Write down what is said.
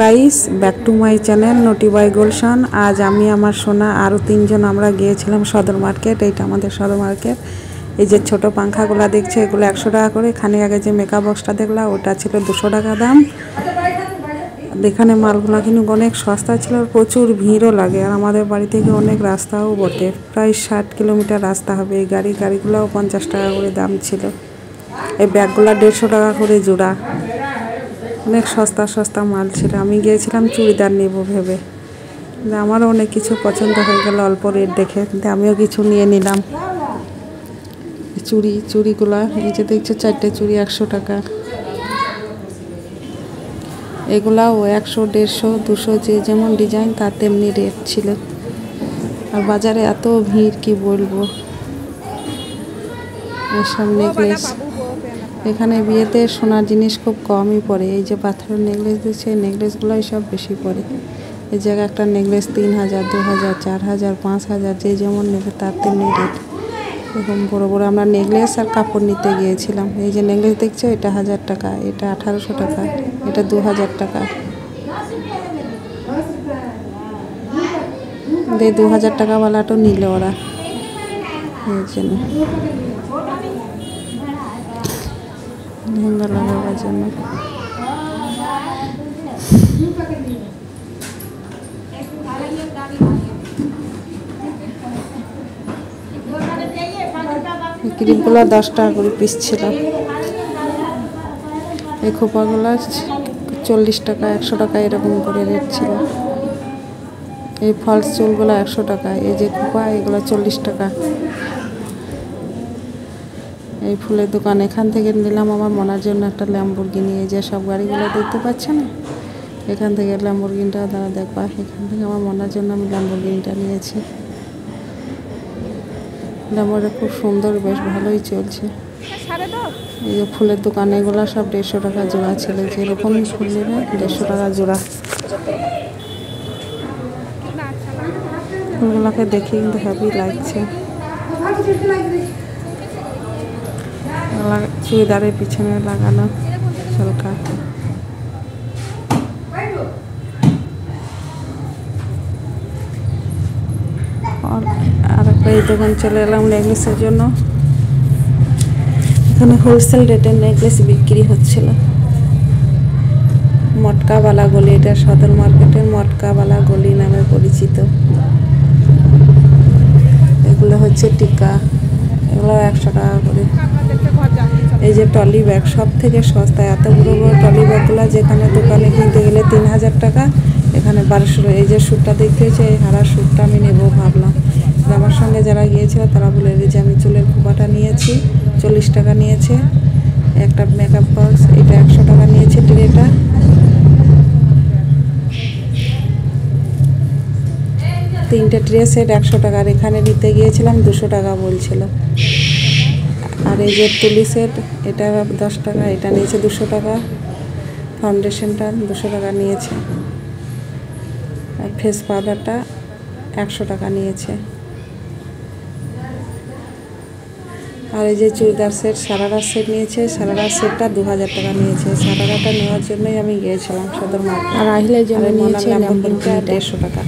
Guys back to my channel নটি by Gulshan. আজ আমি আমার সোনা আরও তিনজন আমরা গিয়েছিলাম সদর মার্কেট। এইটা আমাদের সদর মার্কেট। এই যে ছোট পাংখাগুলো দেখছে এগুলো 100 টাকা করে। খানিক আগে যে মেকআপ বক্সটা দেখলাম ওটা ছিল 200 টাকা দাম। এখানে মালগুলো কিন্তু অনেক সস্তা ছিল, প্রচুর ভিড়ও লাগে। আর আমাদের বাড়ি থেকে অনেক রাস্তাও বটে, প্রায় 60 কিলোমিটার রাস্তা হবে। এই গাড়িগুলোও 50 টাকা করে দাম ছিল। এই ব্যাগগুলো 150 টাকা করে জোড়া। অনেক সস্তা সস্তা মাল ছিল। আমি গিয়েছিলাম চুড়িদার নেব ভেবে, আমারও অনেক কিছু পছন্দ হয়ে গেল অল্প রেট দেখে। আমিও কিছু নিয়ে নিলাম। চুড়িগুলা এই যে দেখছো 4টে চুড়ি 100 টাকা। এগুলাও 100, 150, 200 যে যেমন ডিজাইন তার তেমনি রেট ছিল। আর বাজারে এত ভিড় কি বলবো। এসব নেকলেস, এখানে বিয়েতে সোনার জিনিস খুব কমই পড়ে। এই যে পাথরের নেকলেস দিচ্ছে, এই নেকলেসগুলোই সব বেশি পড়ে। এই জায়গায় একটা নেকলেস 3000, 2000, 4000, 5000 যে যেমন নেবে তার তেমনি রেট। এরকম বড় বড় আমরা নেকলেস আর কাপড় নিতে গিয়েছিলাম। এই যে নেকলেস দেখছো এটা 1000 টাকা, এটা 1800 টাকা, এটা 2000 টাকা। 2000 টাকাওয়ালাটাও নিল ওরা এই জন্য, লেহেঙ্গা লাগাবার জন্য। ক্রিমগুলো 10 টাকা করে পিস ছিল। এই খোপাগুলো 40 টাকা, 100 টাকা এরকম করে রেট ছিল। এই ফলস চুলগুলো 100 টাকা। এই যে খোপা এগুলো 40 টাকা। এই ফুলের দোকান, এখান থেকে নিলাম আমার মনার জন্য একটা ল্যাম্বরগিনি। এই যে সব গাড়িগুলো দেখতে পাচ্ছে না, এখান থেকে ল্যাম্বরগিনিটা তারা দেখবা। এখান থেকে আমার মনার জন্য আমি ল্যাম্বরগিনিটা নিয়েছি। ল্যাম্বরটা খুব সুন্দর, বেশ ভালোই চলছে। এই যে ফুলের দোকান, এগুলো সব 150 টাকা জোড়া ছিল। যেরকম ফুল নেবে 150 টাকা জোড়া। ফুলগুলোকে দেখে কিন্তু হ্যাপি লাগছে। চুড়িদারের পিছনে লাগানো ঝলকা। আর একটা এই দোকান চলে এলাম নেকলেসের জন্য। এখানে হোলসেল রেটের নেকলেস বিক্রি হচ্ছিল। মটকাওয়ালা গলি, এটা সদর মার্কেটের মটকাওয়ালা গলি নামে পরিচিত। এগুলো হচ্ছে টিকা, এগুলো 100 টাকা করে। এই যে টলি ব্যাগ সব থেকে সস্তা। এত বড় বড় টলি ব্যাগগুলো যেখানে দোকানে কিনতে গেলে 3000 টাকা, এখানে 1200। এই যে স্যুটটা দেখতেছে, এই হারার স্যুটটা আমি নেবো ভাবলাম। আমার সঙ্গে যারা গিয়েছিল তারা বলে যে আমি চুলের খোপাটা নিয়েছি 40 টাকা নিয়েছে। একটা মেকআপ বক্স এটা 100 টাকা নিয়েছে। ট্রেটা 3টে ট্রে সেট 100 টাকা। আর এখানে নিতে গিয়েছিলাম 200 টাকা বলছিল। আর এই যে তুলি সেট এটা 10 টাকা, এটা নিয়েছে 200 টাকা। ফাউন্ডেশনটা 200 টাকা নিয়েছে। আর ফেস পাউডারটা 100 টাকা নিয়েছে। আর এই যে চুড়িদার সেট, সারারা সেট নিয়েছে। সারারা সেটটা 2000 টাকা নিয়েছে। সারারাটা নেওয়ার জন্যই আমি গিয়েছিলাম সদর মার্কেট। আর আহিলের জন্য নিয়েছে ল্যাম্বরগিনিটা 150 টাকা।